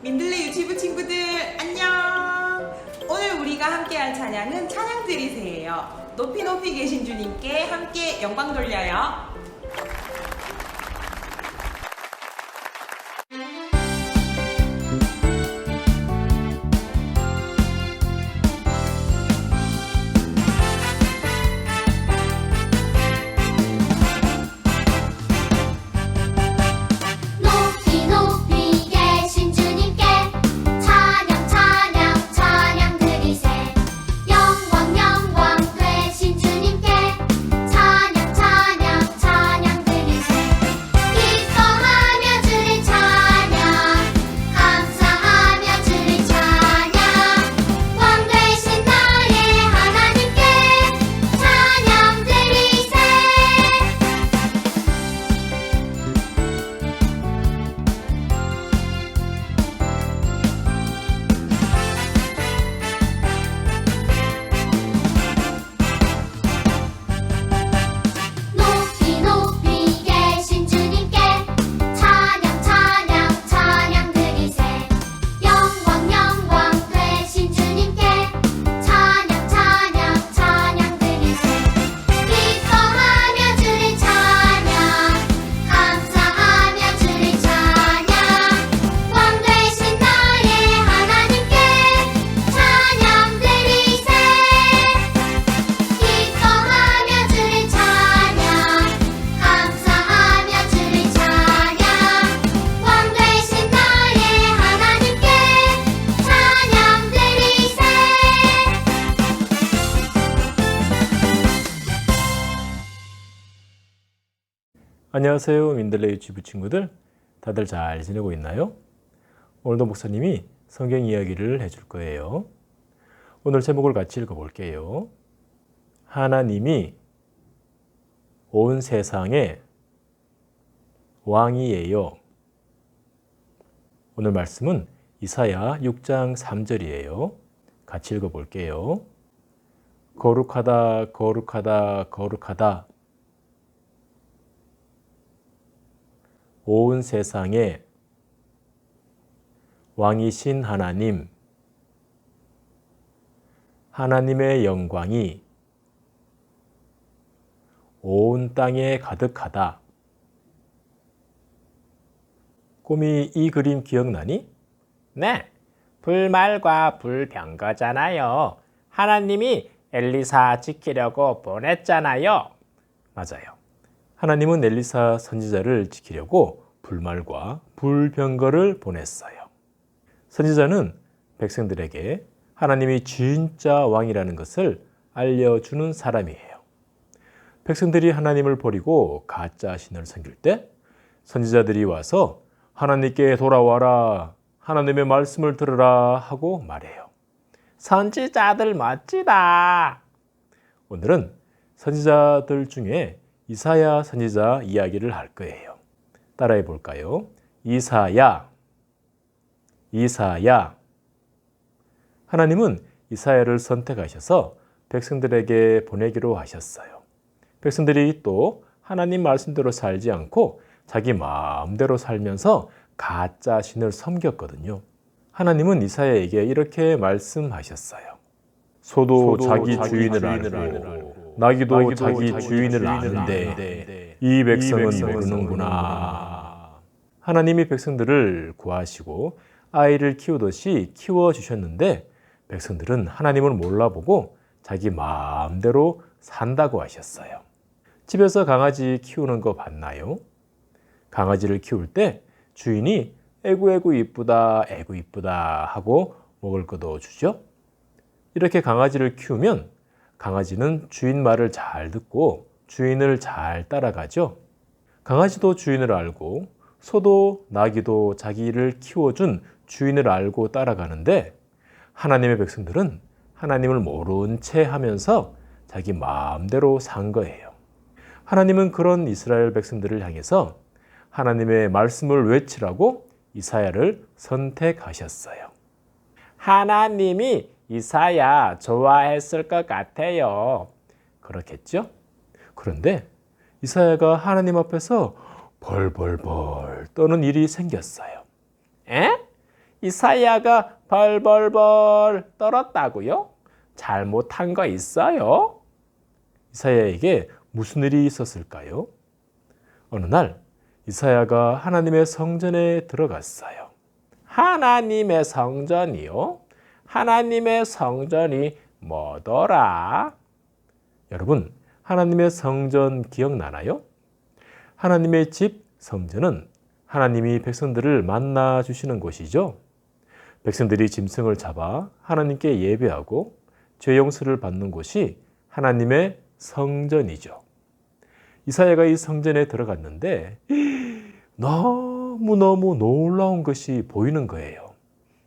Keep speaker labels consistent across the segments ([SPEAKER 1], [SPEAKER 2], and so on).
[SPEAKER 1] 민들레 유치부 친구들 안녕! 오늘 우리가 함께할 찬양은 찬양 드리세요. 높이 높이 계신 주님께 함께 영광 돌려요.
[SPEAKER 2] 안녕하세요. 민들레 유치부 친구들, 다들 잘 지내고 있나요? 오늘도 목사님이 성경 이야기를 해줄 거예요. 오늘 제목을 같이 읽어볼게요. 하나님이 온 세상의 왕이에요. 오늘 말씀은 이사야 6장 3절이에요. 같이 읽어볼게요. 거룩하다, 거룩하다, 거룩하다. 온 세상에 왕이신 하나님, 하나님의 영광이 온 땅에 가득하다. 꼬미 이 그림 기억나니?
[SPEAKER 3] 네, 불말과 불병거잖아요. 하나님이 엘리사 지키려고 보냈잖아요.
[SPEAKER 2] 맞아요. 하나님은 엘리사 선지자를 지키려고 불말과 불병거를 보냈어요. 선지자는 백성들에게 하나님이 진짜 왕이라는 것을 알려주는 사람이에요. 백성들이 하나님을 버리고 가짜 신을 섬길 때 선지자들이 와서 하나님께 돌아와라, 하나님의 말씀을 들으라 하고 말해요.
[SPEAKER 3] 선지자들 멋지다.
[SPEAKER 2] 오늘은 선지자들 중에 이사야 선지자 이야기를 할 거예요. 따라해 볼까요? 이사야. 하나님은 이사야를 선택하셔서 백성들에게 보내기로 하셨어요. 백성들이 또 하나님 말씀대로 살지 않고 자기 마음대로 살면서 가짜 신을 섬겼거든요. 하나님은 이사야에게 이렇게 말씀하셨어요. 소도 자기 주인을 알고 나귀도 자기 주인을 아는데 이 백성은 모르는구나. 하나님이 백성들을 구하시고 아이를 키우듯이 키워주셨는데 백성들은 하나님을 몰라보고 자기 마음대로 산다고 하셨어요. 집에서 강아지 키우는 거 봤나요? 강아지를 키울 때 주인이 에구 이쁘다 하고 먹을 것도 주죠. 이렇게 강아지를 키우면 강아지는 주인 말을 잘 듣고 주인을 잘 따라가죠. 강아지도 주인을 알고 소도 나귀도 자기를 키워준 주인을 알고 따라가는데 하나님의 백성들은 하나님을 모른 채 하면서 자기 마음대로 산 거예요. 하나님은 그런 이스라엘 백성들을 향해서 하나님의 말씀을 외치라고 이사야를 선택하셨어요.
[SPEAKER 3] 하나님이 이사야 좋아했을 것 같아요.
[SPEAKER 2] 그렇겠죠? 그런데 이사야가 하나님 앞에서 벌벌벌 떠는 일이 생겼어요.
[SPEAKER 3] 에? 이사야가 벌벌벌 떨었다고요? 잘못한 거 있어요?
[SPEAKER 2] 이사야에게 무슨 일이 있었을까요? 어느 날 이사야가 하나님의 성전에 들어갔어요.
[SPEAKER 3] 하나님의 성전이요? 하나님의 성전이 뭐더라?
[SPEAKER 2] 여러분, 하나님의 성전 기억나나요? 하나님의 집 성전은 하나님이 백성들을 만나 주시는 곳이죠. 백성들이 짐승을 잡아 하나님께 예배하고 죄 용서를 받는 곳이 하나님의 성전이죠. 이사야가 이 성전에 들어갔는데 너무너무 놀라운 것이 보이는 거예요.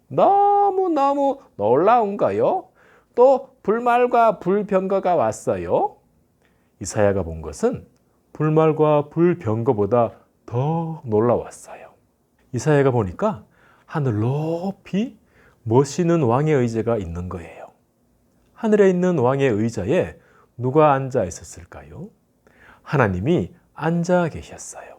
[SPEAKER 3] 너무너무 놀라운 거요? 또 불말과 불병거가 왔어요?
[SPEAKER 2] 이사야가 본 것은 불말과 불병거보다 더 놀라웠어요. 이사야가 보니까 하늘 높이 멋있는 왕의 의자가 있는 거예요. 하늘에 있는 왕의 의자에 누가 앉아 있었을까요? 하나님이 앉아 계셨어요.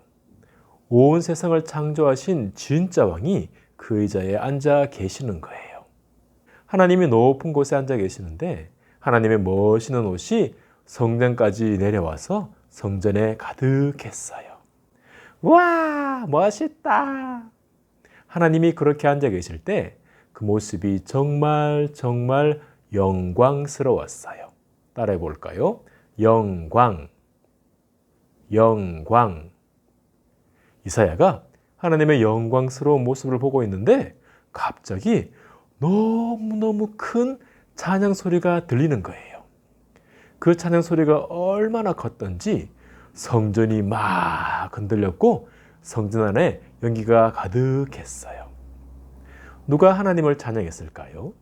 [SPEAKER 2] 온 세상을 창조하신 진짜 왕이 그 의자에 앉아 계시는 거예요. 하나님이 높은 곳에 앉아 계시는데 하나님의 멋있는 옷이 성전까지 내려와서 성전에 가득했어요.
[SPEAKER 3] 와, 멋있다.
[SPEAKER 2] 하나님이 그렇게 앉아 계실 때 그 모습이 정말 영광스러웠어요. 따라해 볼까요? 영광. 이사야가 하나님의 영광스러운 모습을 보고 있는데 갑자기 너무너무 큰 찬양 소리가 들리는 거예요. 그 찬양 소리가 얼마나 컸던지 성전이 막 흔들렸고 성전 안에 연기가 가득했어요. 누가 하나님을 찬양했을까요?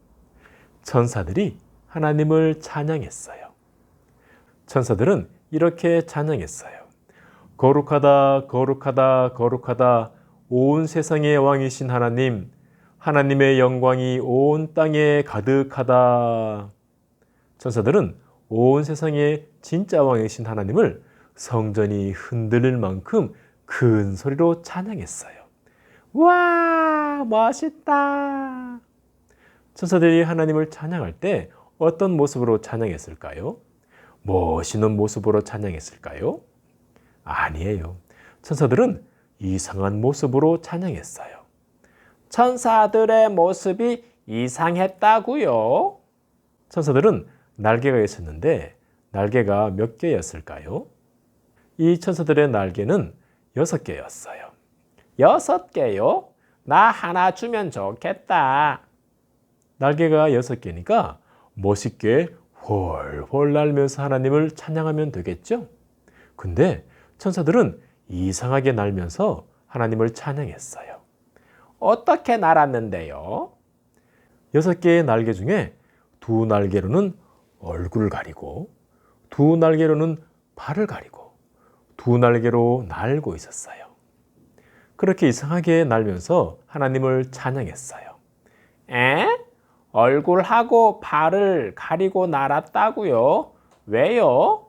[SPEAKER 2] 천사들이 하나님을 찬양했어요. 천사들은 이렇게 찬양했어요. 거룩하다, 거룩하다, 거룩하다. 온 세상의 왕이신 하나님, 하나님의 영광이 온 땅에 가득하다. 천사들은 온 세상의 진짜 왕이신 하나님을 성전이 흔들릴 만큼 큰 소리로 찬양했어요.
[SPEAKER 3] 와, 멋있다.
[SPEAKER 2] 천사들이 하나님을 찬양할 때 어떤 모습으로 찬양했을까요? 멋있는 모습으로 찬양했을까요? 아니에요. 천사들은 이상한 모습으로 찬양했어요.
[SPEAKER 3] 천사들의 모습이 이상했다고요?
[SPEAKER 2] 천사들은 날개가 있었는데 날개가 몇 개였을까요? 이 천사들의 날개는 6개였어요.
[SPEAKER 3] 6개요? 나 하나 주면 좋겠다.
[SPEAKER 2] 날개가 6개니까 멋있게 훨훨 날면서 하나님을 찬양하면 되겠죠? 근데 천사들은 이상하게 날면서 하나님을 찬양했어요.
[SPEAKER 3] 어떻게 날았는데요?
[SPEAKER 2] 6개의 날개 중에 2날개로는 얼굴을 가리고 2날개로는 발을 가리고 2날개로 날고 있었어요. 그렇게 이상하게 날면서 하나님을 찬양했어요.
[SPEAKER 3] 에? 얼굴하고 발을 가리고 날았다고요? 왜요?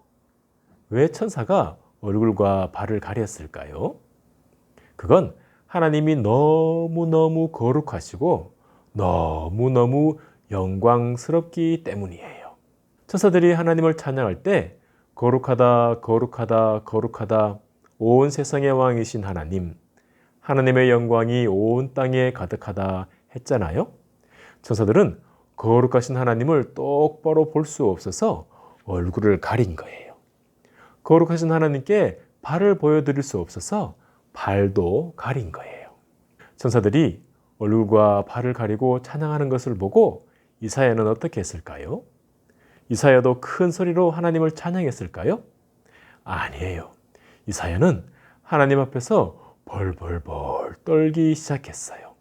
[SPEAKER 2] 왜 천사가 얼굴과 발을 가렸을까요? 그건 하나님이 너무너무 거룩하시고 너무너무 영광스럽기 때문이에요. 천사들이 하나님을 찬양할 때 거룩하다, 거룩하다, 거룩하다, 온 세상의 왕이신 하나님, 하나님의 영광이 온 땅에 가득하다 했잖아요. 천사들은 거룩하신 하나님을 똑바로 볼 수 없어서 얼굴을 가린 거예요. 거룩하신 하나님께 발을 보여드릴 수 없어서 발도 가린 거예요. 천사들이 얼굴과 발을 가리고 찬양하는 것을 보고 이사야는 어떻게 했을까요? 이사야도 큰 소리로 하나님을 찬양했을까요? 아니에요. 이사야는 하나님 앞에서 벌벌벌 떨기 시작했어요.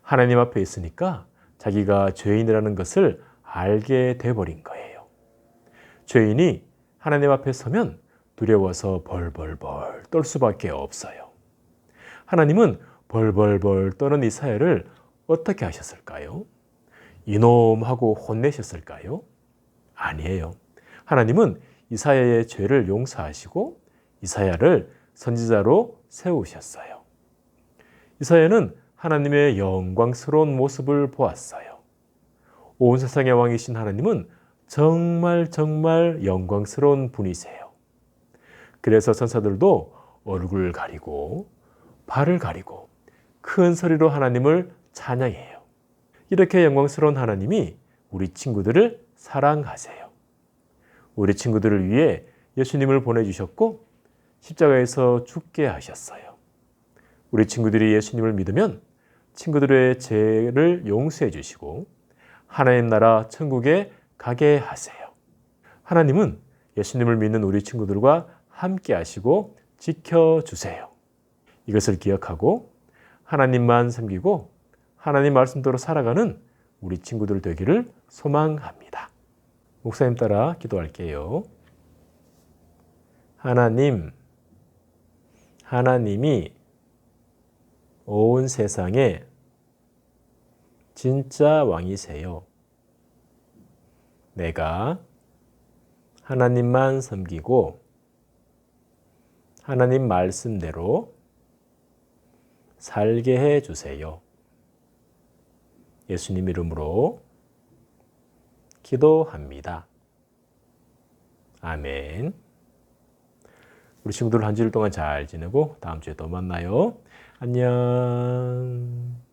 [SPEAKER 2] 하나님 앞에 있으니까 자기가 죄인이라는 것을 알게 돼버린 거예요. 죄인이 하나님 앞에 서면 두려워서 벌벌벌 떨 수밖에 없어요. 하나님은 벌벌벌 떠는 이사야를 어떻게 하셨을까요? 이놈하고 혼내셨을까요? 아니에요. 하나님은 이사야의 죄를 용서하시고 이사야를 선지자로 세우셨어요. 이사야는 하나님의 영광스러운 모습을 보았어요. 온 세상의 왕이신 하나님은 정말 정말 영광스러운 분이세요. 그래서 천사들도 얼굴 가리고 발을 가리고 큰 소리로 하나님을 찬양해요. 이렇게 영광스러운 하나님이 우리 친구들을 사랑하세요. 우리 친구들을 위해 예수님을 보내주셨고 십자가에서 죽게 하셨어요. 우리 친구들이 예수님을 믿으면 친구들의 죄를 용서해 주시고 하나님 나라 천국에 가게 하세요. 하나님은 예수님을 믿는 우리 친구들과 함께 하시고 지켜주세요. 이것을 기억하고 하나님만 섬기고 하나님 말씀대로 살아가는 우리 친구들 되기를 소망합니다. 목사님 따라 기도할게요. 하나님이 온 세상에 진짜 왕이세요. 내가 하나님만 섬기고 하나님 말씀대로 살게 해 주세요. 예수님 이름으로 기도합니다. 아멘. 우리 친구들 한 주일 동안 잘 지내고 다음 주에 또 만나요. 안녕.